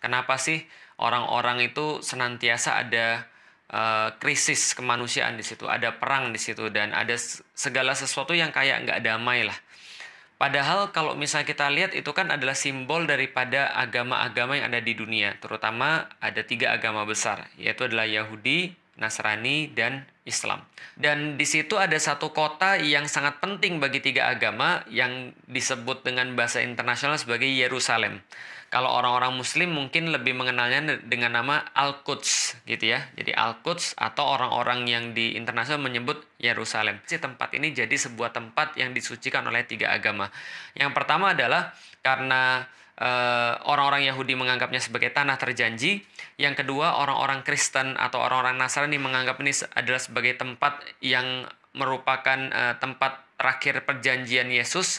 kenapa sih orang-orang itu senantiasa ada krisis kemanusiaan di situ, ada perang di situ, dan ada segala sesuatu yang kayak nggak damai lah. Padahal kalau misalnya kita lihat itu kan adalah simbol daripada agama-agama yang ada di dunia. Terutama ada 3 agama besar, yaitu adalah Yahudi, Nasrani, dan Islam. Dan di situ ada satu kota yang sangat penting bagi 3 agama yang disebut dengan bahasa internasional sebagai Yerusalem. Kalau orang-orang Muslim mungkin lebih mengenalnya dengan nama Al-Quds gitu ya. Jadi Al-Quds atau orang-orang yang di internasional menyebut Yerusalem. Si tempat ini jadi sebuah tempat yang disucikan oleh 3 agama. Yang pertama adalah karena orang-orang Yahudi menganggapnya sebagai tanah terjanji. Yang kedua, orang-orang Kristen atau orang-orang Nasrani menganggap ini adalah sebagai tempat yang merupakan tempat terakhir perjanjian Yesus,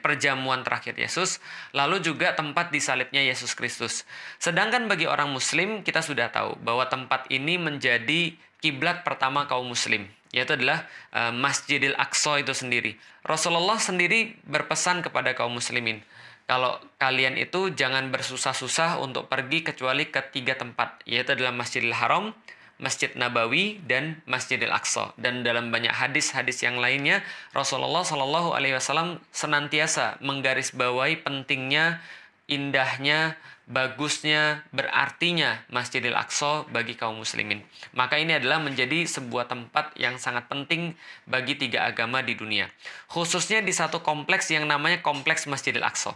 perjamuan terakhir Yesus, lalu juga tempat disalibnya Yesus Kristus. Sedangkan bagi orang Muslim, kita sudah tahu bahwa tempat ini menjadi kiblat pertama kaum Muslim, yaitu adalah Masjidil Aqsa itu sendiri. Rasulullah sendiri berpesan kepada kaum Muslimin, kalau kalian itu jangan bersusah-susah untuk pergi kecuali ke 3 tempat, yaitu adalah Masjidil Haram, Masjid Nabawi, dan Masjidil Aqsa. Dan dalam banyak hadis-hadis yang lainnya, Rasulullah Shallallahu Alaihi Wasallam senantiasa menggarisbawahi pentingnya, indahnya, bagusnya, berartinya Masjidil Aqsa bagi kaum muslimin. Maka ini adalah menjadi sebuah tempat yang sangat penting bagi 3 agama di dunia. Khususnya di satu kompleks yang namanya Kompleks Masjidil Aqsa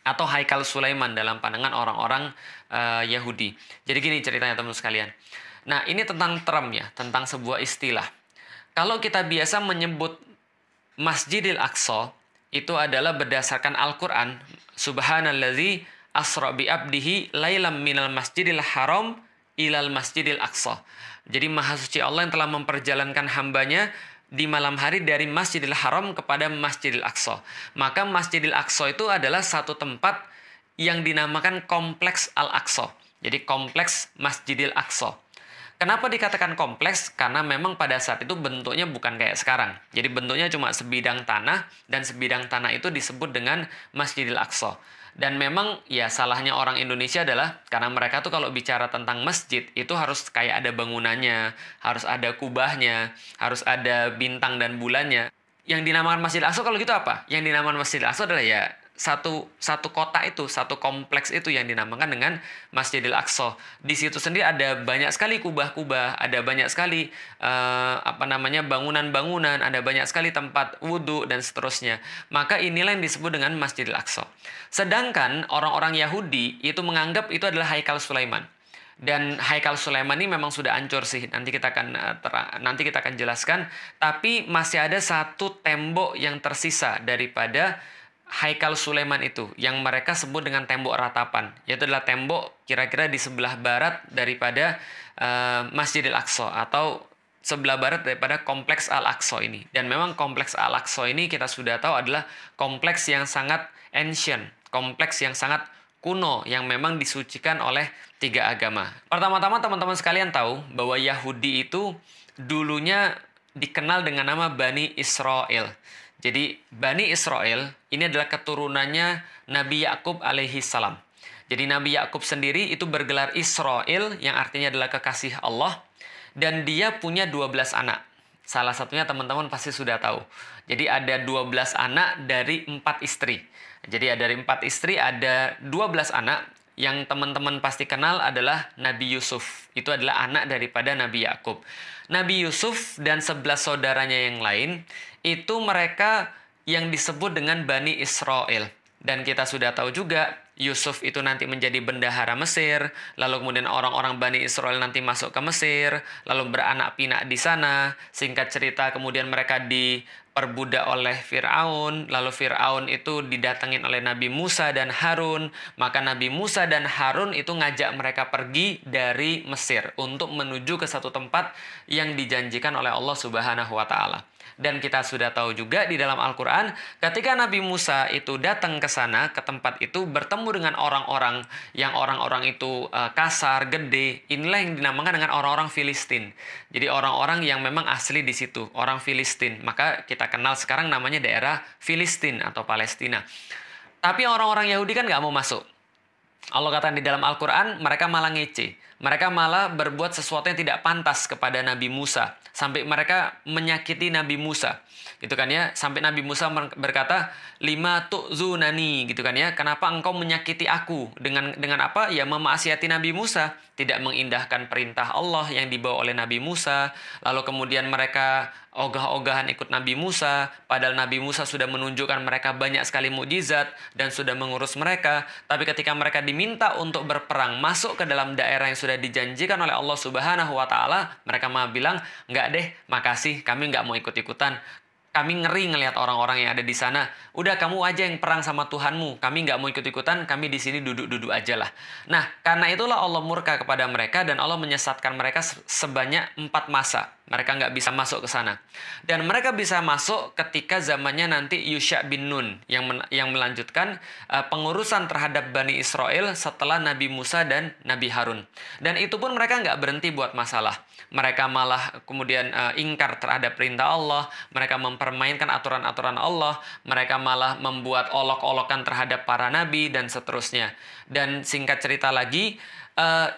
atau Haikal Sulaiman dalam pandangan orang-orang Yahudi. Jadi gini ceritanya teman-teman sekalian. Nah, ini tentang term ya, tentang sebuah istilah. Kalau kita biasa menyebut Masjidil Aqsa, itu adalah berdasarkan Al-Quran. Subhanalladzi asra bi abdihi lailam minal masjidil haram ilal masjidil aqsa. Jadi maha suci Allah yang telah memperjalankan hambanya di malam hari dari Masjidil Haram kepada Masjidil Aqsa. Maka Masjidil Aqsa itu adalah satu tempat yang dinamakan Kompleks Al-Aqsa. Jadi Kompleks Masjidil Aqsa. Kenapa dikatakan kompleks? Karena memang pada saat itu bentuknya bukan kayak sekarang. Jadi bentuknya cuma sebidang tanah, dan sebidang tanah itu disebut dengan Masjidil Aqsa. Dan memang ya salahnya orang Indonesia adalah karena mereka tuh kalau bicara tentang masjid itu harus kayak ada bangunannya, harus ada kubahnya, harus ada bintang dan bulannya. Yang dinamakan Masjidil Aqsa kalau gitu apa? Yang dinamakan Masjidil Aqsa adalah ya satu kota itu, satu kompleks itu yang dinamakan dengan Masjidil Aqsa. Di situ sendiri ada banyak sekali kubah-kubah, ada banyak sekali bangunan-bangunan, ada banyak sekali tempat wudhu dan seterusnya. Maka inilah yang disebut dengan Masjidil Aqsa. Sedangkan orang-orang Yahudi itu menganggap itu adalah Haikal Sulaiman. Dan Haikal Sulaiman ini memang sudah hancur sih. Nanti kita akan jelaskan. Tapi masih ada satu tembok yang tersisa daripada Haikal Sulaiman itu, yang mereka sebut dengan tembok ratapan, yaitu adalah tembok kira-kira di sebelah barat daripada Masjidil Aqsa atau sebelah barat daripada Kompleks Al-Aqsa ini. Dan memang Kompleks Al-Aqsa ini kita sudah tahu adalah kompleks yang sangat ancient, kompleks yang sangat kuno yang memang disucikan oleh 3 agama. Pertama-tama teman-teman sekalian tahu bahwa Yahudi itu dulunya dikenal dengan nama Bani Israel. Jadi Bani Israel ini adalah keturunannya Nabi Yakub alaihi salam. Jadi Nabi Yakub sendiri itu bergelar Israel yang artinya adalah kekasih Allah. Dan dia punya 12 anak. Salah satunya teman-teman pasti sudah tahu. Jadi ada 12 anak dari 4 istri. Jadi dari 4 istri ada 12 anak. Yang teman-teman pasti kenal adalah Nabi Yusuf. Itu adalah anak daripada Nabi Yakub. Nabi Yusuf dan 11 saudaranya yang lain itu mereka yang disebut dengan Bani Israel. Dan kita sudah tahu juga Yusuf itu nanti menjadi bendahara Mesir, lalu kemudian orang-orang Bani Israel nanti masuk ke Mesir, lalu beranak pinak di sana. Singkat cerita kemudian mereka diperbudak oleh Fir'aun, lalu Fir'aun itu didatengin oleh Nabi Musa dan Harun. Maka Nabi Musa dan Harun itu ngajak mereka pergi dari Mesir untuk menuju ke satu tempat yang dijanjikan oleh Allah Subhanahu wa Ta'ala. Dan kita sudah tahu juga di dalam Al-Quran, ketika Nabi Musa itu datang ke sana, ke tempat itu, bertemu dengan orang-orang yang orang-orang itu kasar, gede. Inilah yang dinamakan dengan orang-orang Filistin. Jadi orang-orang yang memang asli di situ, orang Filistin. Maka kita kenal sekarang namanya daerah Filistin atau Palestina. Tapi orang-orang Yahudi kan nggak mau masuk. Allah katakan di dalam Al-Quran, mereka malah ngece. Mereka malah berbuat sesuatu yang tidak pantas kepada Nabi Musa. Sampai mereka menyakiti Nabi Musa. Gitu kan ya. Sampai Nabi Musa berkata, "Lima tu'zunani." Gitu kan ya. Kenapa engkau menyakiti aku? Dengan apa? Ya memaksiati Nabi Musa. Tidak mengindahkan perintah Allah yang dibawa oleh Nabi Musa. Lalu kemudian mereka ogah-ogahan ikut Nabi Musa. Padahal Nabi Musa sudah menunjukkan mereka banyak sekali mukjizat dan sudah mengurus mereka. Tapi ketika mereka diminta untuk berperang masuk ke dalam daerah yang sudah dijanjikan oleh Allah Subhanahu wa taala, mereka malah bilang, "Enggak deh, makasih, kami enggak mau ikut-ikutan. Kami ngeri ngelihat orang-orang yang ada di sana. Udah kamu aja yang perang sama Tuhanmu. Kami nggak mau ikut-ikutan. Kami di sini duduk-duduk aja lah." Nah, karena itulah Allah murka kepada mereka dan Allah menyesatkan mereka sebanyak 4 masa. Mereka nggak bisa masuk ke sana. Dan mereka bisa masuk ketika zamannya nanti Yusha bin Nun yang melanjutkan pengurusan terhadap Bani Israel setelah Nabi Musa dan Nabi Harun. Dan itu pun mereka nggak berhenti buat masalah. Mereka malah kemudian ingkar terhadap perintah Allah. Mereka mempermainkan aturan-aturan Allah. Mereka malah membuat olok-olokan terhadap para nabi dan seterusnya. Dan singkat cerita lagi,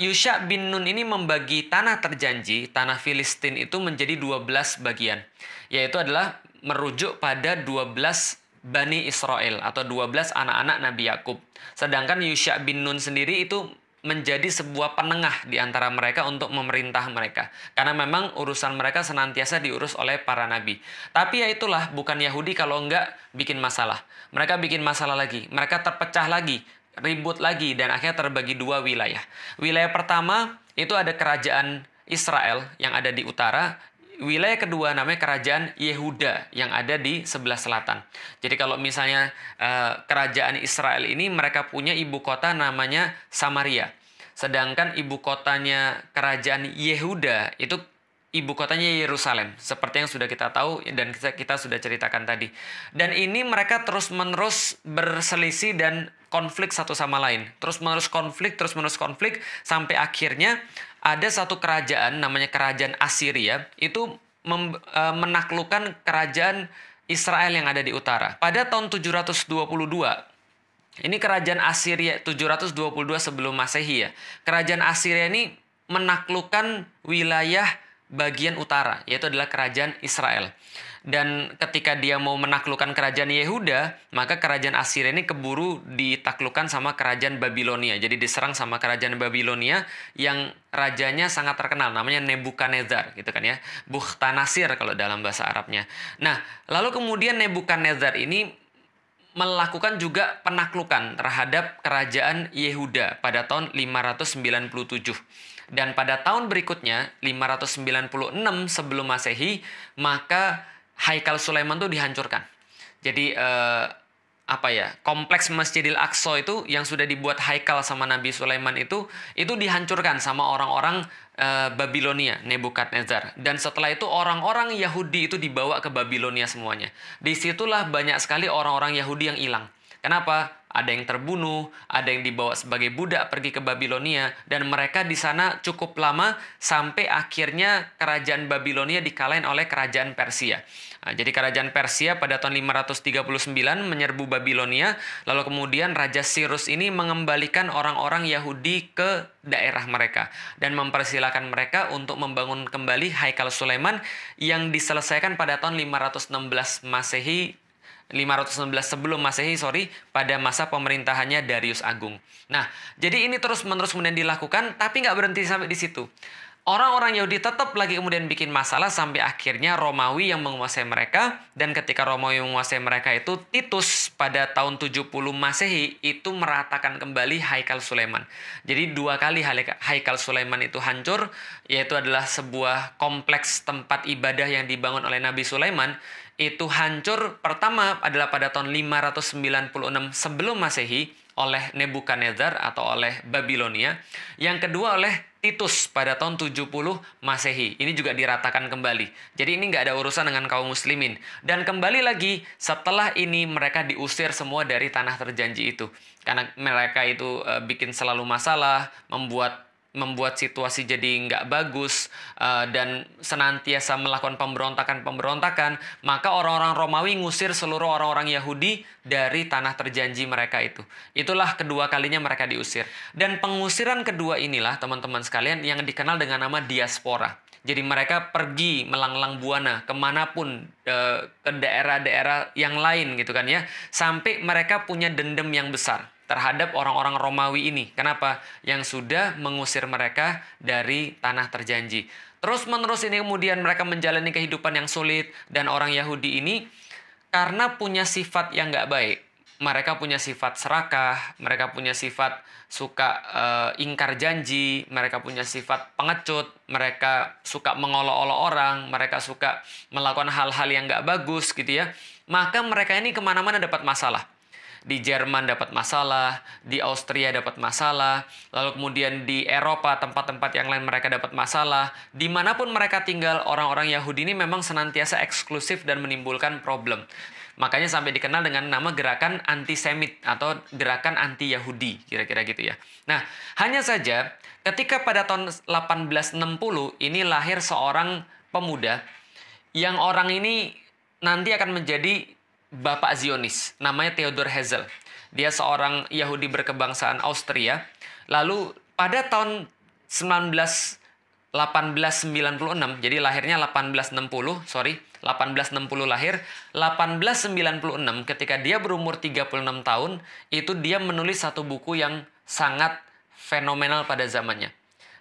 Yusha bin Nun ini membagi tanah terjanji, tanah Filistin itu menjadi 12 bagian. Yaitu adalah merujuk pada 12 Bani Israel atau 12 anak-anak Nabi Yakub. Sedangkan Yusha bin Nun sendiri itu menjadi sebuah penengah di antara mereka untuk memerintah mereka. Karena memang urusan mereka senantiasa diurus oleh para nabi. Tapi ya itulah, bukan Yahudi kalau enggak bikin masalah. Mereka bikin masalah lagi. Mereka terpecah lagi, ribut lagi, dan akhirnya terbagi 2 wilayah. Wilayah pertama itu ada kerajaan Israel yang ada di utara. Wilayah kedua namanya kerajaan Yehuda yang ada di sebelah selatan. Jadi kalau misalnya kerajaan Israel ini mereka punya ibu kota namanya Samaria. Sedangkan ibu kotanya kerajaan Yehuda itu ibu kotanya Yerusalem. Seperti yang sudah kita tahu dan kita sudah ceritakan tadi. Dan ini mereka terus-menerus berselisih dan konflik satu sama lain. Terus-menerus konflik sampai akhirnya ada satu kerajaan namanya kerajaan Assyria itu menaklukkan kerajaan Israel yang ada di utara. Pada tahun 722, ini kerajaan Assyria 722 sebelum Masehi ya. Kerajaan Assyria ini menaklukkan wilayah bagian utara, yaitu adalah kerajaan Israel. Dan ketika dia mau menaklukkan kerajaan Yehuda, maka kerajaan Assyria ini keburu ditaklukkan sama kerajaan Babilonia. Jadi diserang sama kerajaan Babilonia yang rajanya sangat terkenal, namanya Nebukadnezar gitu kan ya. Bukhtanasir kalau dalam bahasa Arabnya. Nah, lalu kemudian Nebukadnezar ini melakukan juga penaklukan terhadap kerajaan Yehuda pada tahun 597. Dan pada tahun berikutnya, 596 sebelum Masehi, maka Haikal Sulaiman itu dihancurkan. Jadi kompleks Masjidil Aqsa itu yang sudah dibuat Haikal sama Nabi Sulaiman itu dihancurkan sama orang-orang Babilonia, Nebukadnezar. Dan setelah itu orang-orang Yahudi itu dibawa ke Babilonia semuanya. Disitulah banyak sekali orang-orang Yahudi yang hilang. Kenapa? Ada yang terbunuh, ada yang dibawa sebagai budak pergi ke Babilonia, dan mereka di sana cukup lama sampai akhirnya kerajaan Babilonia dikalahin oleh kerajaan Persia. Nah, jadi kerajaan Persia pada tahun 539 menyerbu Babilonia, lalu kemudian Raja Cyrus ini mengembalikan orang-orang Yahudi ke daerah mereka dan mempersilahkan mereka untuk membangun kembali Haikal Sulaiman yang diselesaikan pada tahun 516 sebelum Masehi, pada masa pemerintahannya Darius Agung. Nah, jadi ini terus-menerus kemudian dilakukan, tapi nggak berhenti sampai di situ. Orang-orang Yahudi tetap lagi kemudian bikin masalah sampai akhirnya Romawi yang menguasai mereka, dan ketika Romawi menguasai mereka itu Titus pada tahun 70 Masehi itu meratakan kembali Haikal Sulaiman. Jadi 2 kali Haikal Sulaiman itu hancur, yaitu adalah sebuah kompleks tempat ibadah yang dibangun oleh Nabi Sulaiman. Itu hancur pertama adalah pada tahun 596 sebelum Masehi oleh Nebukadnezar atau oleh Babilonia. Yang kedua oleh Titus pada tahun 70 Masehi. Ini juga diratakan kembali. Jadi ini nggak ada urusan dengan kaum muslimin. Dan kembali lagi setelah ini mereka diusir semua dari tanah terjanji itu. Karena mereka itu bikin selalu masalah, membuat membuat situasi jadi nggak bagus, dan senantiasa melakukan pemberontakan, maka orang-orang Romawi ngusir seluruh orang-orang Yahudi dari tanah terjanji mereka itu. Itulah kedua kalinya mereka diusir. Dan pengusiran kedua inilah teman-teman sekalian yang dikenal dengan nama diaspora. Jadi mereka pergi melanglang buana kemanapun, ke daerah-daerah yang lain gitu kan ya, sampai mereka punya dendam yang besar terhadap orang-orang Romawi ini. Kenapa? Yang sudah mengusir mereka dari tanah terjanji. Terus-menerus ini kemudian mereka menjalani kehidupan yang sulit. Dan orang Yahudi ini karena punya sifat yang nggak baik. Mereka punya sifat serakah, mereka punya sifat suka ingkar janji, mereka punya sifat pengecut, mereka suka mengolok-olok orang, mereka suka melakukan hal-hal yang nggak bagus gitu ya. Maka mereka ini kemana-mana dapat masalah. Di Jerman dapat masalah, di Austria dapat masalah, lalu kemudian di Eropa tempat-tempat yang lain mereka dapat masalah. Dimanapun mereka tinggal, orang-orang Yahudi ini memang senantiasa eksklusif dan menimbulkan problem. Makanya sampai dikenal dengan nama gerakan antisemit atau gerakan anti-Yahudi, kira-kira gitu ya. Nah, hanya saja ketika pada tahun 1860 ini lahir seorang pemuda yang orang ini nanti akan menjadi Bapak Zionis, namanya Theodor Herzl. Dia seorang Yahudi berkebangsaan Austria. Lalu pada tahun 1896, jadi lahirnya 1860 lahir, 1896 ketika dia berumur 36 tahun, itu dia menulis satu buku yang sangat fenomenal pada zamannya.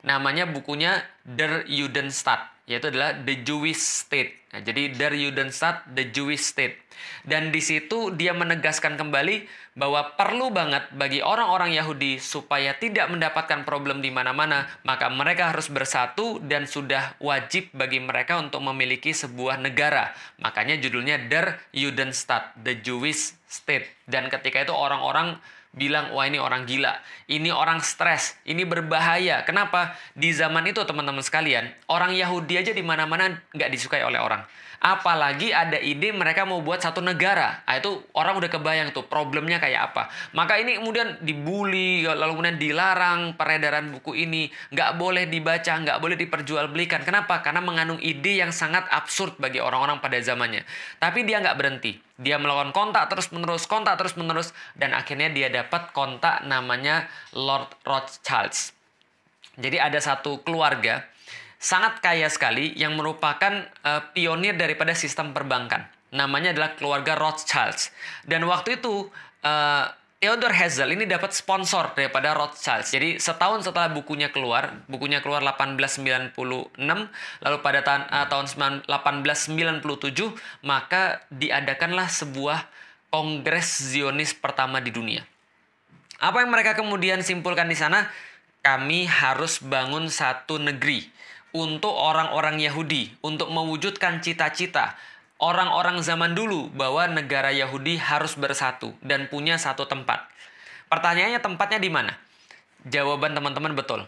Namanya bukunya Der Judenstaat, yaitu adalah The Jewish State. Nah, jadi Der Judenstaat, The Jewish State. Dan di situ dia menegaskan kembali bahwa perlu banget bagi orang-orang Yahudi supaya tidak mendapatkan problem di mana-mana, maka mereka harus bersatu dan sudah wajib bagi mereka untuk memiliki sebuah negara. Makanya judulnya Der Judenstaat, The Jewish State. Dan ketika itu orang-orang bilang, wah ini orang gila, ini orang stres, ini berbahaya. Kenapa? Di zaman itu teman-teman sekalian, orang Yahudi aja di mana-mana nggak disukai oleh orang. Apalagi ada ide mereka mau buat satu negara. Nah, itu orang udah kebayang tuh problemnya kayak apa. Maka ini kemudian dibully, lalu kemudian dilarang peredaran buku ini. Nggak boleh dibaca, nggak boleh diperjualbelikan. Kenapa? Karena mengandung ide yang sangat absurd bagi orang-orang pada zamannya. Tapi dia nggak berhenti. Dia melakukan kontak terus-menerus, dan akhirnya dia dapat kontak namanya Lord Rothschild. Jadi ada satu keluarga sangat kaya sekali yang merupakan pionir daripada sistem perbankan. Namanya adalah keluarga Rothschild. Dan waktu itu Theodor Herzl ini dapat sponsor daripada Rothschild. Jadi setahun setelah bukunya keluar 1896, lalu pada tahun 1897 maka diadakanlah sebuah Kongres Zionis pertama di dunia. Apa yang mereka kemudian simpulkan di sana? Kami harus bangun satu negeri untuk orang-orang Yahudi, untuk mewujudkan cita-cita orang-orang zaman dulu bahwa negara Yahudi harus bersatu dan punya satu tempat. Pertanyaannya, tempatnya di mana? Jawaban teman-teman betul.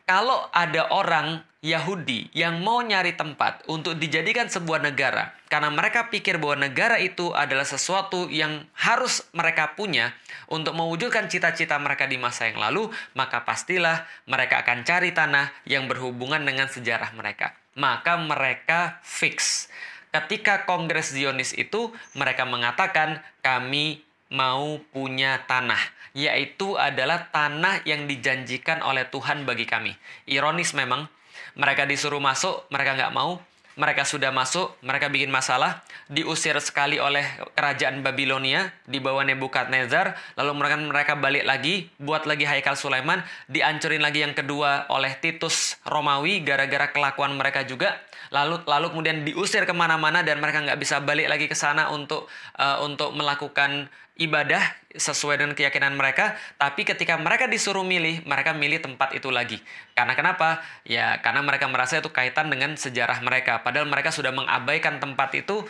Kalau ada orang Yahudi yang mau nyari tempat untuk dijadikan sebuah negara, karena mereka pikir bahwa negara itu adalah sesuatu yang harus mereka punya untuk mewujudkan cita-cita mereka di masa yang lalu, maka pastilah mereka akan cari tanah yang berhubungan dengan sejarah mereka. Maka mereka fix. Ketika Kongres Zionis itu, mereka mengatakan kami mau punya tanah, yaitu adalah tanah yang dijanjikan oleh Tuhan bagi kami. Ironis memang, mereka disuruh masuk, mereka nggak mau. Mereka sudah masuk, mereka bikin masalah, diusir sekali oleh kerajaan Babilonia di bawah Nebukadnezar, lalu mereka balik lagi, buat lagi Haikal Sulaiman, dihancurin lagi yang kedua oleh Titus Romawi gara-gara kelakuan mereka juga. Lalu kemudian diusir kemana-mana dan mereka nggak bisa balik lagi ke sana untuk melakukan ibadah sesuai dengan keyakinan mereka. Tapi ketika mereka disuruh milih, mereka milih tempat itu lagi. Karena kenapa? Ya karena mereka merasa itu kaitan dengan sejarah mereka. Padahal mereka sudah mengabaikan tempat itu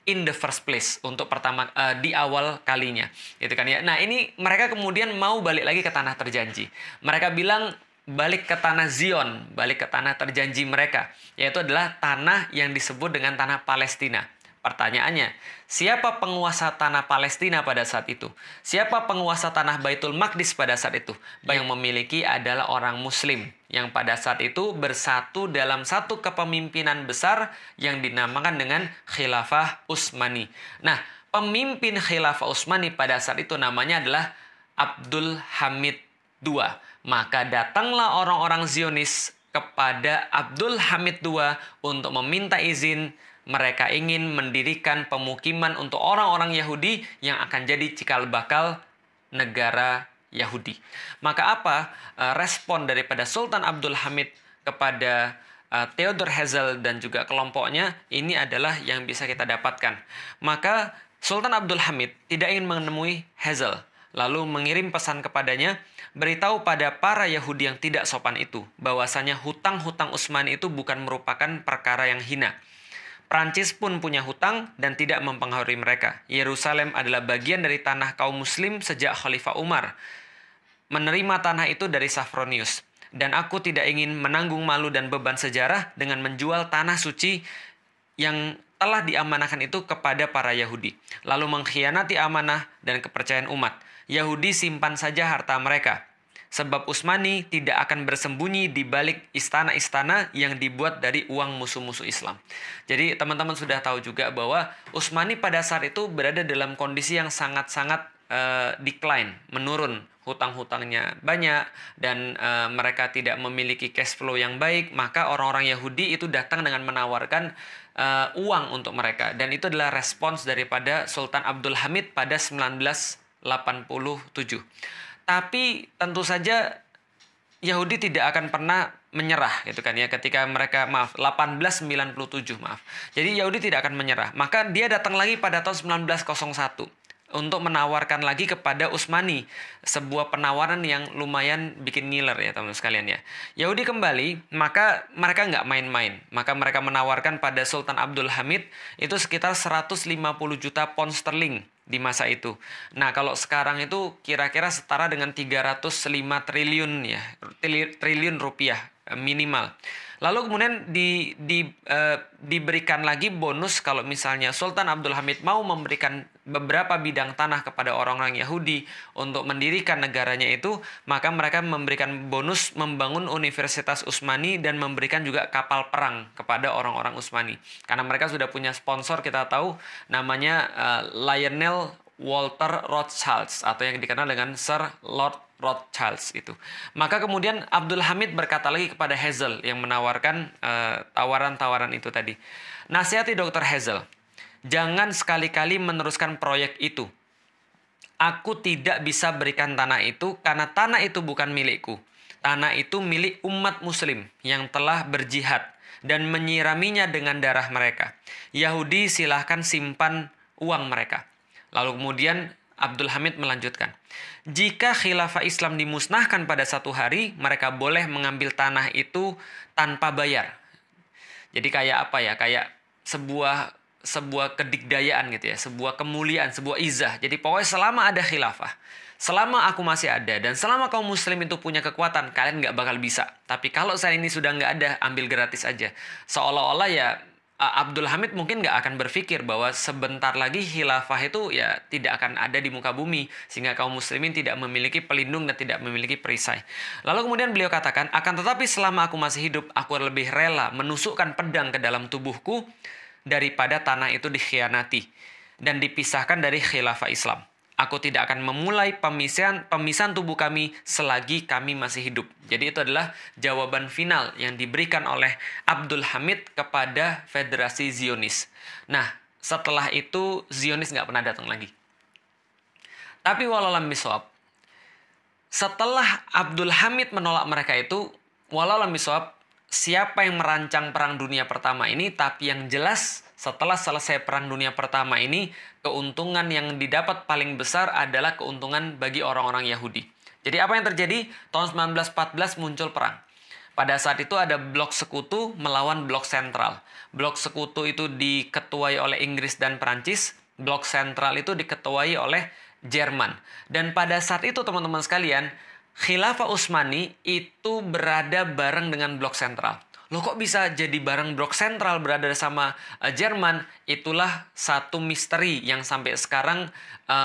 in the first place untuk pertama di awal kalinya, gitu kan ya. Nah ini mereka kemudian mau balik lagi ke tanah terjanji. Mereka bilang balik ke tanah Zion, balik ke tanah terjanji mereka, yaitu adalah tanah yang disebut dengan tanah Palestina. Pertanyaannya, siapa penguasa tanah Palestina pada saat itu? Siapa penguasa tanah Baitul Maqdis pada saat itu? Yang memiliki adalah orang Muslim yang pada saat itu bersatu dalam satu kepemimpinan besar yang dinamakan dengan Khilafah Utsmani. Nah, pemimpin Khilafah Utsmani pada saat itu namanya adalah Abdul Hamid II. Maka datanglah orang-orang Zionis kepada Abdul Hamid II untuk meminta izin. Mereka ingin mendirikan pemukiman untuk orang-orang Yahudi yang akan jadi cikal bakal negara Yahudi. Maka apa respon daripada Sultan Abdul Hamid kepada Theodor Herzl dan juga kelompoknya? Ini adalah yang bisa kita dapatkan. Maka Sultan Abdul Hamid tidak ingin menemui Herzl, lalu mengirim pesan kepadanya, beritahu pada para Yahudi yang tidak sopan itu bahwasanya hutang-hutang Utsmani itu bukan merupakan perkara yang hina. Prancis pun punya hutang dan tidak mempengaruhi mereka. Yerusalem adalah bagian dari tanah kaum muslim sejak Khalifah Umar menerima tanah itu dari Safronius. Dan aku tidak ingin menanggung malu dan beban sejarah dengan menjual tanah suci yang telah diamanahkan itu kepada para Yahudi, lalu mengkhianati amanah dan kepercayaan umat. Yahudi simpan saja harta mereka, sebab Utsmani tidak akan bersembunyi di balik istana-istana yang dibuat dari uang musuh-musuh Islam. Jadi teman-teman sudah tahu juga bahwa Utsmani pada saat itu berada dalam kondisi yang sangat-sangat decline, menurun. Hutang-hutangnya banyak dan mereka tidak memiliki cash flow yang baik. Maka orang-orang Yahudi itu datang dengan menawarkan uang untuk mereka. Dan itu adalah respons daripada Sultan Abdul Hamid pada 1987. Tapi tentu saja Yahudi tidak akan pernah menyerah gitu kan ya, ketika mereka 1897 maaf. Jadi Yahudi tidak akan menyerah. Maka dia datang lagi pada tahun 1901 untuk menawarkan lagi kepada Utsmani sebuah penawaran yang lumayan bikin ngiler ya teman-teman sekalian ya. Yahudi kembali, maka mereka nggak main-main. Maka mereka menawarkan pada Sultan Abdul Hamid itu sekitar 150 juta pound sterling di masa itu. Nah, kalau sekarang itu kira-kira setara dengan 305 triliun ya, triliun rupiah minimal. Lalu kemudian diberikan lagi bonus kalau misalnya Sultan Abdul Hamid mau memberikan beberapa bidang tanah kepada orang-orang Yahudi untuk mendirikan negaranya itu, maka mereka memberikan bonus membangun Universitas Utsmani dan memberikan juga kapal perang kepada orang-orang Utsmani. Karena mereka sudah punya sponsor, kita tahu namanya Lionel Walter Rothschild atau yang dikenal dengan Sir Lord Rothschild itu. Maka kemudian Abdul Hamid berkata lagi kepada Herzl yang menawarkan tawaran-tawaran itu tadi. Nasihati Dr. Herzl, jangan sekali-kali meneruskan proyek itu. Aku tidak bisa berikan tanah itu karena tanah itu bukan milikku. Tanah itu milik umat muslim yang telah berjihad dan menyiraminya dengan darah mereka. Yahudi silahkan simpan uang mereka. Lalu kemudian Abdul Hamid melanjutkan, jika khilafah Islam dimusnahkan pada satu hari, mereka boleh mengambil tanah itu tanpa bayar. Jadi kayak apa ya? Kayak sebuah kedikdayaan gitu ya, sebuah kemuliaan, sebuah izah. Jadi pokoknya selama ada khilafah, selama aku masih ada, dan selama kaum muslim itu punya kekuatan, kalian nggak bakal bisa. Tapi kalau saya ini sudah nggak ada, ambil gratis aja. Seolah-olah ya Abdul Hamid mungkin nggak akan berpikir bahwa sebentar lagi khilafah itu ya tidak akan ada di muka bumi, sehingga kaum muslimin tidak memiliki pelindung dan tidak memiliki perisai. Lalu kemudian beliau katakan, akan tetapi selama aku masih hidup, aku lebih rela menusukkan pedang ke dalam tubuhku daripada tanah itu dikhianati dan dipisahkan dari khilafah Islam. Aku tidak akan memulai pemisahan tubuh kami selagi kami masih hidup. Jadi itu adalah jawaban final yang diberikan oleh Abdul Hamid kepada Federasi Zionis. Nah, setelah itu Zionis nggak pernah datang lagi. Tapi walaulam bisawab, setelah Abdul Hamid menolak mereka itu, walaulam bisawab, siapa yang merancang Perang Dunia Pertama ini, tapi yang jelas setelah selesai Perang Dunia Pertama ini, keuntungan yang didapat paling besar adalah keuntungan bagi orang-orang Yahudi. Jadi apa yang terjadi? Tahun 1914 muncul perang. Pada saat itu ada blok sekutu melawan blok sentral. Blok sekutu itu diketuai oleh Inggris dan Perancis. Blok sentral itu diketuai oleh Jerman. Dan pada saat itu teman-teman sekalian, Khilafah Utsmani itu berada bareng dengan blok sentral. Loh kok bisa jadi bareng blok sentral berada sama Jerman? Itulah satu misteri yang sampai sekarang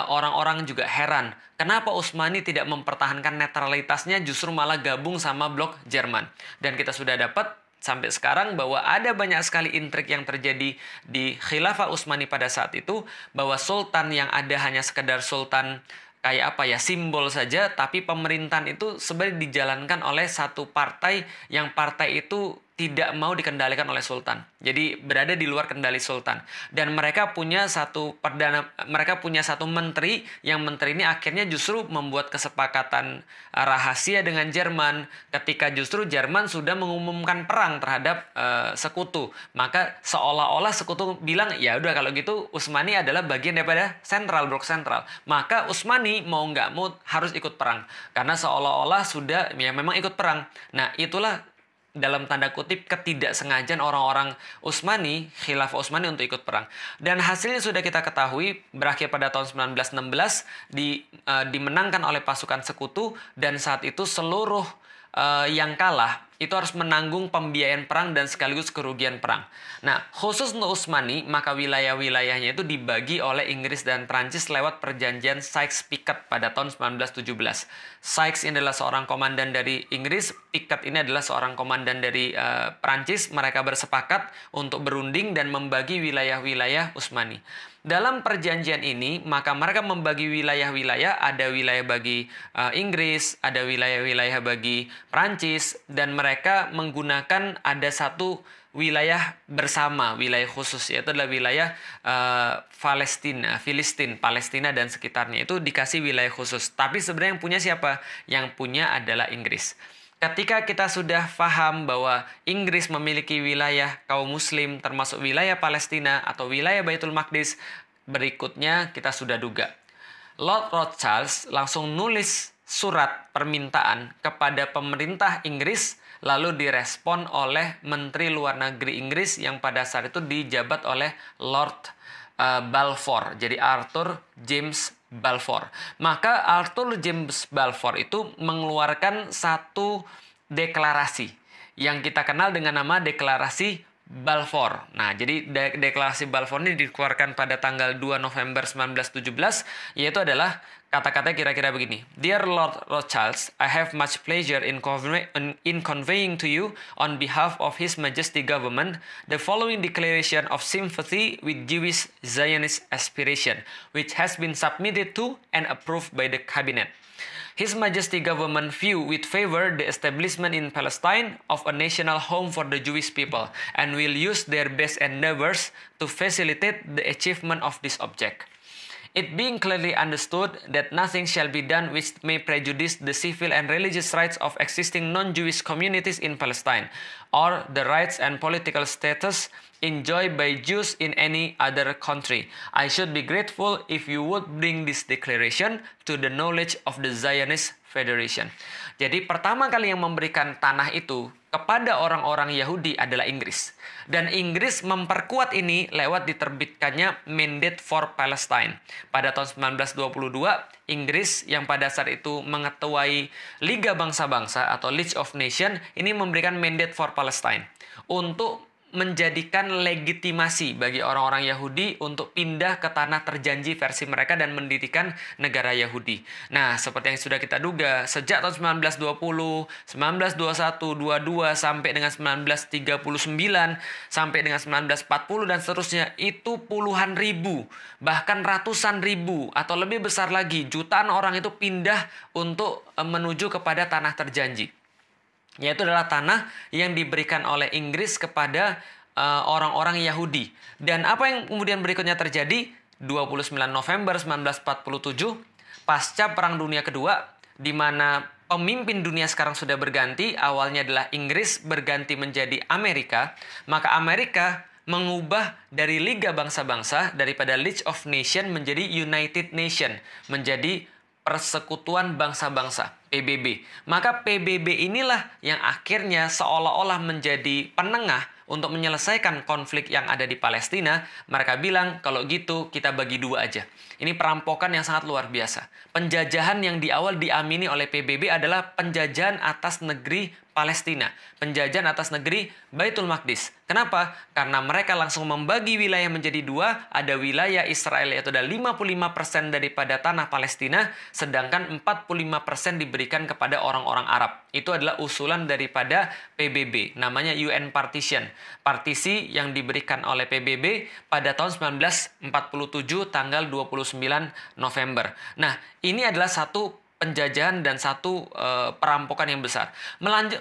orang-orang juga heran. Kenapa Utsmani tidak mempertahankan netralitasnya, justru malah gabung sama blok Jerman? Dan kita sudah dapat sampai sekarang bahwa ada banyak sekali intrik yang terjadi di Khilafah Utsmani pada saat itu, bahwa sultan yang ada hanya sekedar sultan kayak apa ya, simbol saja, tapi pemerintahan itu sebenarnya dijalankan oleh satu partai yang partai itu tidak mau dikendalikan oleh sultan. Jadi berada di luar kendali sultan. Dan mereka punya satu menteri, yang menteri ini akhirnya justru membuat kesepakatan rahasia dengan Jerman ketika justru Jerman sudah mengumumkan perang terhadap sekutu. Maka seolah-olah sekutu bilang, ya udah kalau gitu Utsmani adalah bagian daripada blok sentral. Maka Utsmani mau nggak mau harus ikut perang. Karena seolah-olah sudah ya memang ikut perang. Nah itulah dalam tanda kutip ketidaksengajaan orang-orang Utsmani, Khilafah Utsmani untuk ikut perang. Dan hasilnya sudah kita ketahui, berakhir pada tahun 1916 dimenangkan oleh pasukan sekutu, dan saat itu seluruh yang kalah itu harus menanggung pembiayaan perang dan sekaligus kerugian perang. Nah, khusus untuk Utsmani, maka wilayah-wilayahnya itu dibagi oleh Inggris dan Prancis lewat perjanjian Sykes-Picot pada tahun 1917. Sykes ini adalah seorang komandan dari Inggris, Picot ini adalah seorang komandan dari Prancis. Mereka bersepakat untuk berunding dan membagi wilayah-wilayah Utsmani. Dalam perjanjian ini, maka mereka membagi wilayah-wilayah, ada wilayah bagi Inggris, ada wilayah-wilayah bagi Prancis, dan mereka menggunakan ada satu wilayah bersama, wilayah khusus, yaitu adalah wilayah Palestina dan sekitarnya, itu dikasih wilayah khusus. Tapi sebenarnya yang punya siapa? Yang punya adalah Inggris. Ketika kita sudah paham bahwa Inggris memiliki wilayah kaum muslim termasuk wilayah Palestina atau wilayah Baitul Maqdis, berikutnya kita sudah duga. Lord Rothschild langsung nulis surat permintaan kepada pemerintah Inggris, lalu direspon oleh Menteri Luar Negeri Inggris yang pada saat itu dijabat oleh Lord Balfour. Jadi Arthur James Balfour. Maka Arthur James Balfour itu mengeluarkan satu deklarasi yang kita kenal dengan nama Deklarasi Balfour. Nah, jadi Deklarasi Balfour ini dikeluarkan pada tanggal 2 November 1917, yaitu adalah kata-kata kira-kira begini. Dear Lord Rothschild, I have much pleasure in conveying to you on behalf of His Majesty Government the following declaration of sympathy with Jewish Zionist aspiration, which has been submitted to and approved by the Cabinet. His Majesty Government view with favor the establishment in Palestine of a national home for the Jewish people and will use their best endeavors to facilitate the achievement of this object. It being clearly understood that nothing shall be done which may prejudice the civil and religious rights of existing non-Jewish communities in Palestine, or the rights and political status enjoyed by Jews in any other country. I should be grateful if you would bring this declaration to the knowledge of the Zionist Federation. Jadi pertama kali yang memberikan tanah itu kepada orang-orang Yahudi adalah Inggris. Dan Inggris memperkuat ini lewat diterbitkannya Mandate for Palestine. Pada tahun 1922, Inggris yang pada saat itu mengetuai Liga Bangsa-Bangsa atau League of Nations ini memberikan Mandate for Palestine untuk menjadikan legitimasi bagi orang-orang Yahudi untuk pindah ke tanah terjanji versi mereka dan mendirikan negara Yahudi. Nah, seperti yang sudah kita duga, sejak tahun 1920, 1921, 22 sampai dengan 1939, sampai dengan 1940 dan seterusnya, itu puluhan ribu, bahkan ratusan ribu atau lebih besar lagi, jutaan orang itu pindah untuk menuju kepada tanah terjanji. Yaitu adalah tanah yang diberikan oleh Inggris kepada orang-orang Yahudi. Dan apa yang kemudian berikutnya terjadi? 29 November 1947, pasca Perang Dunia Kedua, di mana pemimpin dunia sekarang sudah berganti, awalnya adalah Inggris berganti menjadi Amerika, maka Amerika mengubah dari Liga Bangsa-Bangsa, daripada League of Nations menjadi United Nations, menjadi Persekutuan Bangsa-Bangsa, PBB. Maka PBB inilah yang akhirnya seolah-olah menjadi penengah untuk menyelesaikan konflik yang ada di Palestina. Mereka bilang, kalau gitu kita bagi dua aja. Ini perampokan yang sangat luar biasa. Penjajahan yang di awal diamini oleh PBB adalah penjajahan atas negeri Palestina, penjajahan atas negeri Baitul Maqdis. Kenapa? Karena mereka langsung membagi wilayah menjadi dua, ada wilayah Israel yaitu ada 55% daripada tanah Palestina, sedangkan 45% diberikan kepada orang-orang Arab. Itu adalah usulan daripada PBB, namanya UN Partition. Partisi yang diberikan oleh PBB pada tahun 1947 tanggal 29 November. Nah, ini adalah satu penjajahan dan satu perampokan yang besar.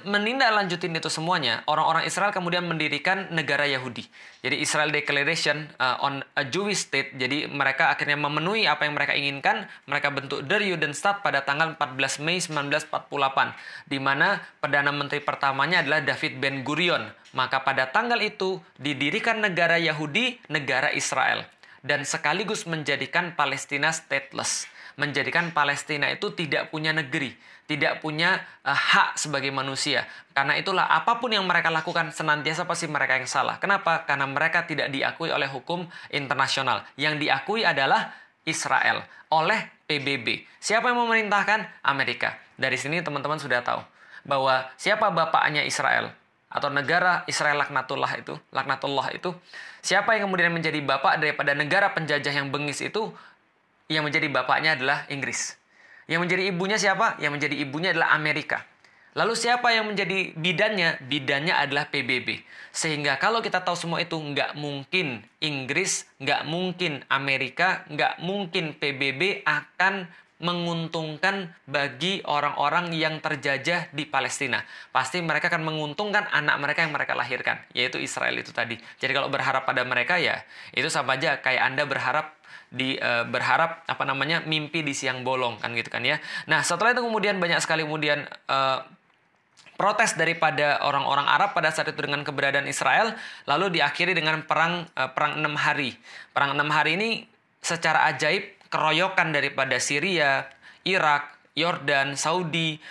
Menindaklanjutin itu semuanya, orang-orang Israel kemudian mendirikan negara Yahudi. Jadi Israel Declaration on a Jewish State. Jadi mereka akhirnya memenuhi apa yang mereka inginkan. Mereka bentuk Der Judenstaat pada tanggal 14 Mei 1948, di mana Perdana Menteri pertamanya adalah David Ben Gurion. Maka pada tanggal itu didirikan negara Yahudi, negara Israel, dan sekaligus menjadikan Palestina stateless. Menjadikan Palestina itu tidak punya negeri, tidak punya hak sebagai manusia. Karena itulah apapun yang mereka lakukan senantiasa pasti mereka yang salah. Kenapa? Karena mereka tidak diakui oleh hukum internasional. Yang diakui adalah Israel oleh PBB. Siapa yang memerintahkan? Amerika. Dari sini teman-teman sudah tahu bahwa siapa bapaknya Israel atau negara Israel laknatullah itu, siapa yang kemudian menjadi bapak daripada negara penjajah yang bengis itu? Yang menjadi bapaknya adalah Inggris. Yang menjadi ibunya siapa? Yang menjadi ibunya adalah Amerika. Lalu siapa yang menjadi bidannya? Bidannya adalah PBB. Sehingga kalau kita tahu semua itu, nggak mungkin Inggris, nggak mungkin Amerika, nggak mungkin PBB akan menguntungkan bagi orang-orang yang terjajah di Palestina. Pasti mereka akan menguntungkan anak mereka yang mereka lahirkan, yaitu Israel itu tadi. Jadi kalau berharap pada mereka ya, itu sama aja kayak Anda berharap mimpi di siang bolong kan gitu kan ya. Nah, setelah itu kemudian banyak sekali kemudian protes daripada orang-orang Arab pada saat itu dengan keberadaan Israel, lalu diakhiri dengan perang 6 hari. Perang 6 hari ini secara ajaib keroyokan daripada Syria, Irak, Yordan, Saudi,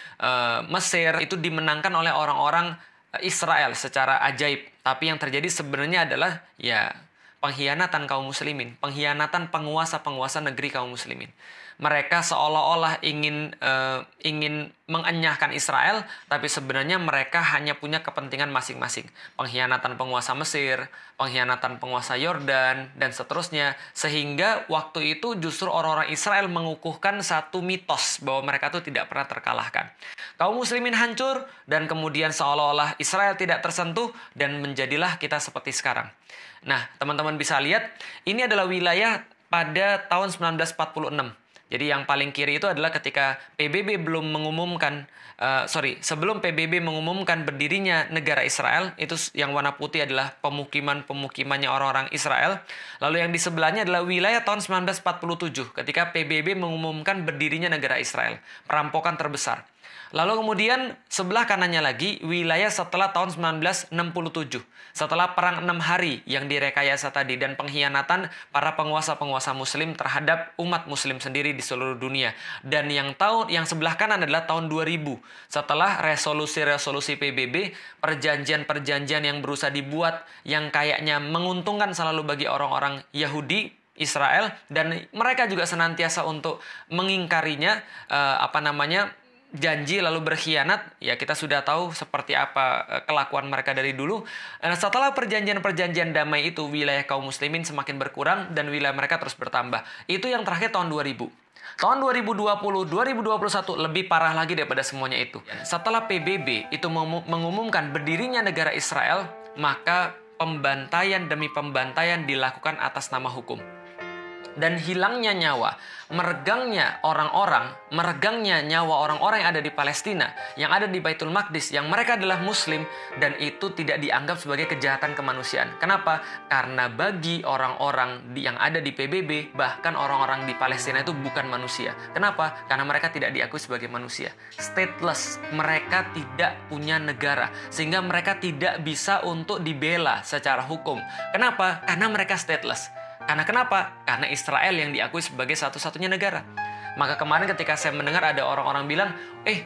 Mesir itu dimenangkan oleh orang-orang Israel secara ajaib. Tapi yang terjadi sebenarnya adalah ya pengkhianatan kaum muslimin, pengkhianatan penguasa-penguasa negeri kaum muslimin. Mereka seolah-olah ingin mengenyahkan Israel, tapi sebenarnya mereka hanya punya kepentingan masing-masing. Pengkhianatan penguasa Mesir, pengkhianatan penguasa Yordan, dan seterusnya. Sehingga waktu itu justru orang-orang Israel mengukuhkan satu mitos bahwa mereka itu tidak pernah terkalahkan. Kaum muslimin hancur, dan kemudian seolah-olah Israel tidak tersentuh, dan menjadilah kita seperti sekarang. Nah, teman-teman bisa lihat, ini adalah wilayah pada tahun 1946. Jadi yang paling kiri itu adalah ketika PBB belum mengumumkan, sebelum PBB mengumumkan berdirinya negara Israel, itu yang warna putih adalah pemukimannya orang-orang Israel. Lalu yang di sebelahnya adalah wilayah tahun 1947, ketika PBB mengumumkan berdirinya negara Israel. Perampokan terbesar. Lalu kemudian sebelah kanannya lagi wilayah setelah tahun 1967. Setelah perang 6 hari yang direkayasa tadi dan pengkhianatan para penguasa-penguasa muslim terhadap umat muslim sendiri di seluruh dunia. Dan yang sebelah kanan adalah tahun 2000. Setelah resolusi-resolusi PBB, perjanjian-perjanjian yang berusaha dibuat yang kayaknya menguntungkan selalu bagi orang-orang Yahudi Israel, dan mereka juga senantiasa untuk mengingkarinya, janji lalu berkhianat, ya kita sudah tahu seperti apa kelakuan mereka dari dulu. Setelah perjanjian-perjanjian damai itu, wilayah kaum muslimin semakin berkurang dan wilayah mereka terus bertambah. Itu yang terakhir tahun 2000. Tahun 2020, 2021 lebih parah lagi daripada semuanya itu. Setelah PBB itu mengumumkan berdirinya negara Israel, maka pembantaian demi pembantaian dilakukan atas nama hukum. Dan hilangnya nyawa, meregangnya nyawa orang-orang yang ada di Palestina, yang ada di Baitul Maqdis, yang mereka adalah muslim, dan itu tidak dianggap sebagai kejahatan kemanusiaan. Kenapa? Karena bagi orang-orang yang ada di PBB, bahkan orang-orang di Palestina itu bukan manusia. Kenapa? Karena mereka tidak diakui sebagai manusia. Stateless, mereka tidak punya negara, sehingga mereka tidak bisa untuk dibela secara hukum. Kenapa? Karena mereka stateless. Karena kenapa? Karena Israel yang diakui sebagai satu-satunya negara. Maka kemarin ketika saya mendengar ada orang-orang bilang,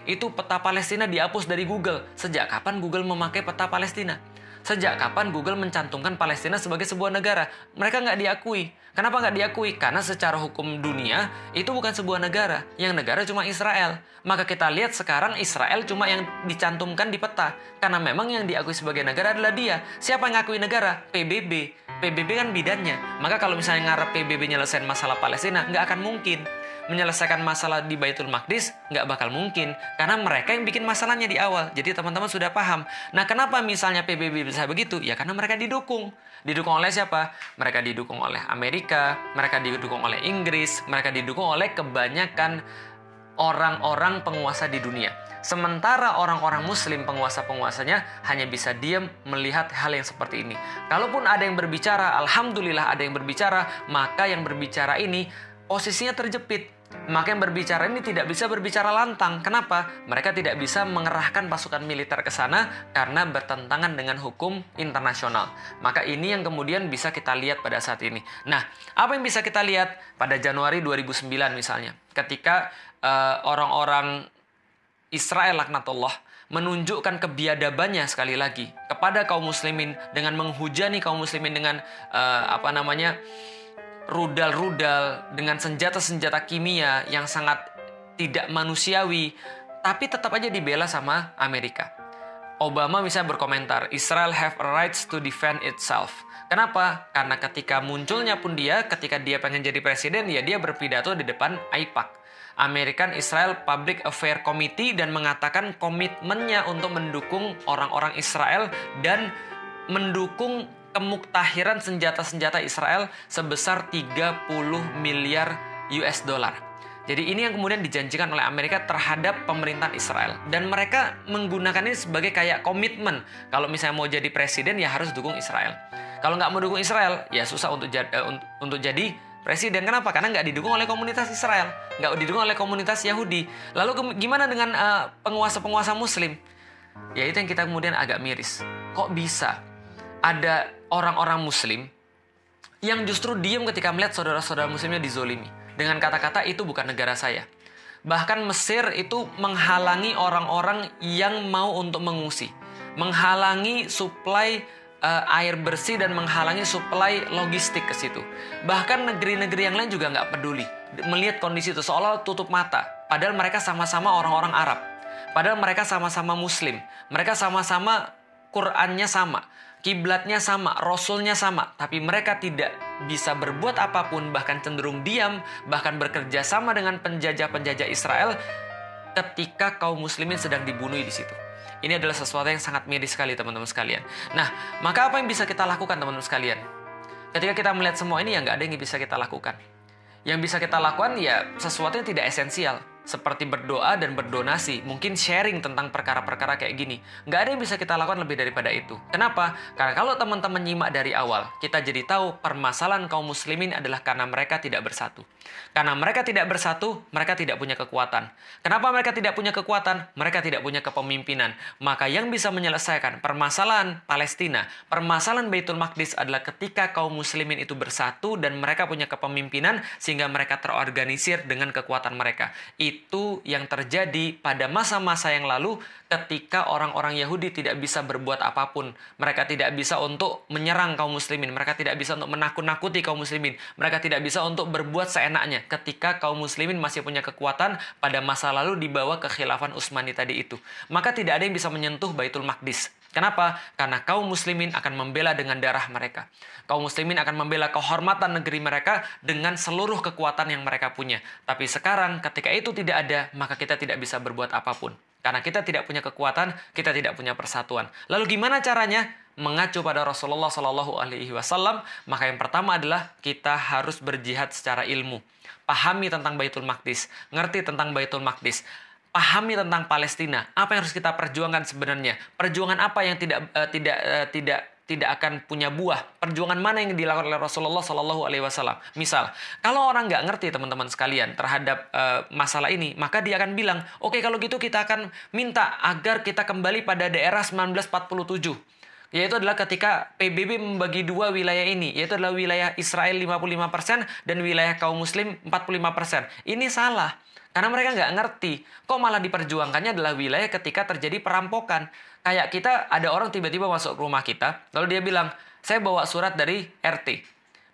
itu peta Palestina dihapus dari Google. Sejak kapan Google memakai peta Palestina? Sejak kapan Google mencantumkan Palestina sebagai sebuah negara? Mereka nggak diakui. Kenapa nggak diakui? Karena secara hukum dunia itu bukan sebuah negara. Yang negara cuma Israel. Maka kita lihat sekarang Israel cuma yang dicantumkan di peta. Karena memang yang diakui sebagai negara adalah dia. Siapa yang ngakui negara? PBB. PBB kan bidannya. Maka kalau misalnya ngarep PBB nyelesain masalah Palestina, nggak akan mungkin. Menyelesaikan masalah di Baitul Maqdis nggak bakal mungkin. Karena mereka yang bikin masalahnya di awal. Jadi teman-teman sudah paham. Nah, kenapa misalnya PBB bisa begitu? Ya karena mereka didukung. Didukung oleh siapa? Mereka didukung oleh Amerika, mereka didukung oleh Inggris, mereka didukung oleh kebanyakan orang-orang penguasa di dunia. Sementara orang-orang muslim penguasa-penguasanya hanya bisa diam melihat hal yang seperti ini. Kalaupun ada yang berbicara, alhamdulillah ada yang berbicara, maka yang berbicara ini posisinya terjepit. Maka yang berbicara ini tidak bisa berbicara lantang. Kenapa? Mereka tidak bisa mengerahkan pasukan militer ke sana karena bertentangan dengan hukum internasional. Maka ini yang kemudian bisa kita lihat pada saat ini. Nah, apa yang bisa kita lihat pada Januari 2009 misalnya, ketika orang-orang Israel laknatullah menunjukkan kebiadabannya sekali lagi kepada kaum muslimin dengan menghujani kaum muslimin dengan rudal-rudal, dengan senjata-senjata kimia yang sangat tidak manusiawi, tapi tetap aja dibela sama Amerika. Obama misalnya berkomentar, Israel have a rights to defend itself. Kenapa? Karena ketika munculnya pun ketika dia pengen jadi presiden, ya dia berpidato di depan AIPAC, American Israel Public Affairs Committee, dan mengatakan komitmennya untuk mendukung orang-orang Israel dan mendukung kemuktahiran senjata-senjata Israel sebesar 30 miliar US dollar. Jadi ini yang kemudian dijanjikan oleh Amerika terhadap pemerintahan Israel. Dan mereka menggunakan ini sebagai kayak komitmen. Kalau misalnya mau jadi presiden ya harus dukung Israel. Kalau nggak mau dukung Israel ya susah untuk jadi presiden. Kenapa? Karena nggak didukung oleh komunitas Israel. Nggak didukung oleh komunitas Yahudi. Lalu gimana dengan penguasa-penguasa muslim? Ya itu yang kita kemudian agak miris. Kok bisa ada orang-orang muslim yang justru diam ketika melihat saudara-saudara muslimnya dizolimi. Dengan kata-kata itu bukan negara saya. Bahkan Mesir itu menghalangi orang-orang yang mau untuk mengungsi. Menghalangi suplai air bersih dan menghalangi suplai logistik ke situ. Bahkan negeri-negeri yang lain juga nggak peduli. Melihat kondisi itu seolah tutup mata. Padahal mereka sama-sama orang-orang Arab. Padahal mereka sama-sama muslim. Mereka sama-sama Qur'annya sama. Kiblatnya sama, rasulnya sama, tapi mereka tidak bisa berbuat apapun, bahkan cenderung diam, bahkan bekerja sama dengan penjajah-penjajah Israel ketika kaum muslimin sedang dibunuh di situ. Ini adalah sesuatu yang sangat miris sekali teman-teman sekalian. Nah, maka apa yang bisa kita lakukan teman-teman sekalian? Ketika kita melihat semua ini ya nggak ada yang bisa kita lakukan. Yang bisa kita lakukan ya sesuatu yang tidak esensial. Seperti berdoa dan berdonasi, mungkin sharing tentang perkara-perkara kayak gini. Nggak ada yang bisa kita lakukan lebih daripada itu. Kenapa? Karena kalau teman-teman nyimak dari awal, kita jadi tahu permasalahan kaum muslimin adalah karena mereka tidak bersatu. Karena mereka tidak bersatu, mereka tidak punya kekuatan. Kenapa mereka tidak punya kekuatan? Mereka tidak punya kepemimpinan. Maka yang bisa menyelesaikan permasalahan Palestina, permasalahan Baitul Maqdis adalah ketika kaum muslimin itu bersatu dan mereka punya kepemimpinan sehingga mereka terorganisir dengan kekuatan mereka. Itu yang terjadi pada masa-masa yang lalu ketika orang-orang Yahudi tidak bisa berbuat apapun. Mereka tidak bisa untuk menyerang kaum muslimin. Mereka tidak bisa untuk menakut-nakuti kaum muslimin. Mereka tidak bisa untuk berbuat seenaknya ketika kaum muslimin masih punya kekuatan pada masa lalu di bawah kekhilafan Utsmani tadi itu. Maka tidak ada yang bisa menyentuh Baitul Maqdis. Kenapa? Karena kaum muslimin akan membela dengan darah mereka. Kaum muslimin akan membela kehormatan negeri mereka dengan seluruh kekuatan yang mereka punya. Tapi sekarang ketika itu tidak ada, maka kita tidak bisa berbuat apapun. Karena kita tidak punya kekuatan, kita tidak punya persatuan. Lalu gimana caranya? Mengacu pada Rasulullah Shallallahu Alaihi Wasallam, maka yang pertama adalah kita harus berjihad secara ilmu. Pahami tentang Baitul Maqdis, ngerti tentang Baitul Maqdis. Pahami tentang Palestina. Apa yang harus kita perjuangkan sebenarnya? Perjuangan apa yang tidak akan punya buah? Perjuangan mana yang dilakukan oleh Rasulullah Shallallahu Alaihi Wasallam? Misal, kalau orang nggak ngerti teman-teman sekalian terhadap masalah ini, maka dia akan bilang, oke, kalau gitu kita akan minta agar kita kembali pada daerah 1947. Yaitu adalah ketika PBB membagi dua wilayah ini, yaitu adalah wilayah Israel 55% dan wilayah kaum muslim 45%. Ini salah. Karena mereka nggak ngerti, kok malah diperjuangkannya adalah wilayah ketika terjadi perampokan. Kayak kita, ada orang tiba-tiba masuk ke rumah kita, lalu dia bilang, saya bawa surat dari RT.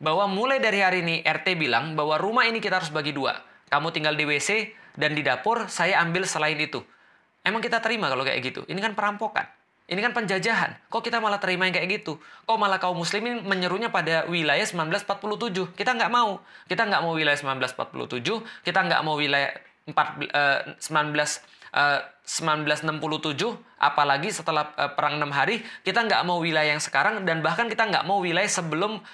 Bahwa mulai dari hari ini, RT bilang bahwa rumah ini kita harus bagi dua. Kamu tinggal di WC, dan di dapur saya ambil selain itu. Emang kita terima kalau kayak gitu? Ini kan perampokan. Ini kan penjajahan. Kok kita malah terima yang kayak gitu? Kok malah kaum muslimin menyerunya pada wilayah 1947? Kita nggak mau. Kita nggak mau wilayah 1947. Kita nggak mau wilayah 1967. Apalagi setelah Perang 6 Hari. Kita nggak mau wilayah yang sekarang. Dan bahkan kita nggak mau wilayah sebelum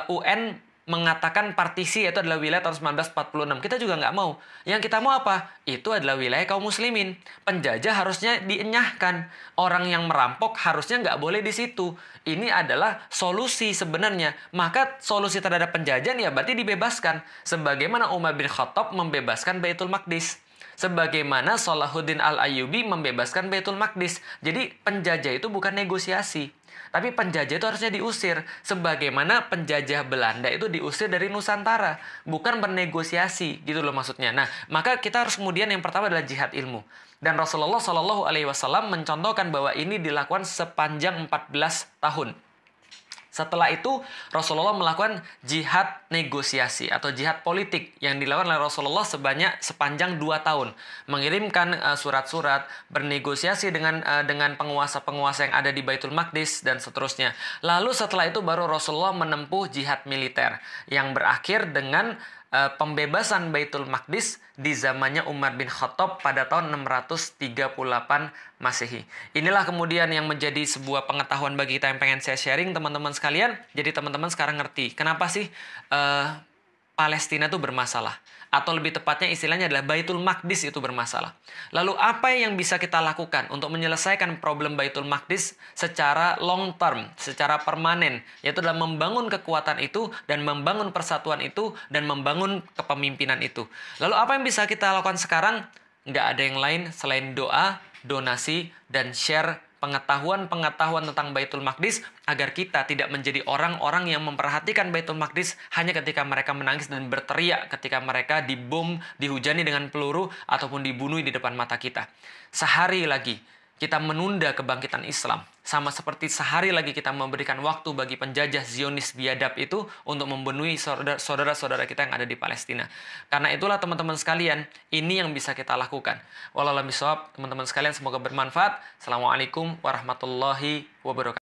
UN mengatakan partisi yaitu adalah wilayah tahun 1946. Kita juga nggak mau. Yang kita mau apa? Itu adalah wilayah kaum muslimin. Penjajah harusnya dienyahkan. Orang yang merampok harusnya nggak boleh di situ. Ini adalah solusi sebenarnya. Maka solusi terhadap penjajahan ya berarti dibebaskan. Sebagaimana Umar bin Khattab membebaskan Baitul Maqdis. Sebagaimana Salahuddin Al-Ayyubi membebaskan Baitul Maqdis. Jadi penjajah itu bukan negosiasi. Tapi penjajah itu harusnya diusir. Sebagaimana penjajah Belanda itu diusir dari Nusantara. Bukan bernegosiasi gitu loh maksudnya. Nah, maka kita harus kemudian yang pertama adalah jihad ilmu. Dan Rasulullah SAW mencontohkan bahwa ini dilakukan sepanjang 14 tahun. Setelah itu Rasulullah melakukan jihad negosiasi atau jihad politik yang dilakukan oleh Rasulullah sepanjang 2 tahun. Mengirimkan surat-surat, bernegosiasi dengan penguasa-penguasa yang ada di Baitul Maqdis dan seterusnya. Lalu setelah itu baru Rasulullah menempuh jihad militer yang berakhir dengan pembebasan Baitul Maqdis di zamannya Umar bin Khattab pada tahun 638 Masehi. Inilah kemudian yang menjadi sebuah pengetahuan bagi kita yang pengen saya sharing teman-teman sekalian. Jadi teman-teman sekarang ngerti kenapa sih Palestina itu bermasalah. Atau lebih tepatnya istilahnya adalah Baitul Maqdis itu bermasalah. Lalu apa yang bisa kita lakukan untuk menyelesaikan problem Baitul Maqdis secara long term, secara permanen, yaitu adalah membangun kekuatan itu dan membangun persatuan itu dan membangun kepemimpinan itu. Lalu apa yang bisa kita lakukan sekarang? Nggak ada yang lain selain doa, donasi, dan share pengetahuan-pengetahuan tentang Baitul Maqdis agar kita tidak menjadi orang-orang yang memperhatikan Baitul Maqdis hanya ketika mereka menangis dan berteriak ketika mereka dibom, dihujani dengan peluru ataupun dibunuh di depan mata kita. Sehari lagi kita menunda kebangkitan Islam, sama seperti sehari lagi kita memberikan waktu bagi penjajah Zionis biadab itu untuk membunuhi saudara-saudara kita yang ada di Palestina. Karena itulah teman-teman sekalian, ini yang bisa kita lakukan. Wallahu a'lam bishawab, teman-teman sekalian, semoga bermanfaat. Assalamualaikum warahmatullahi wabarakatuh.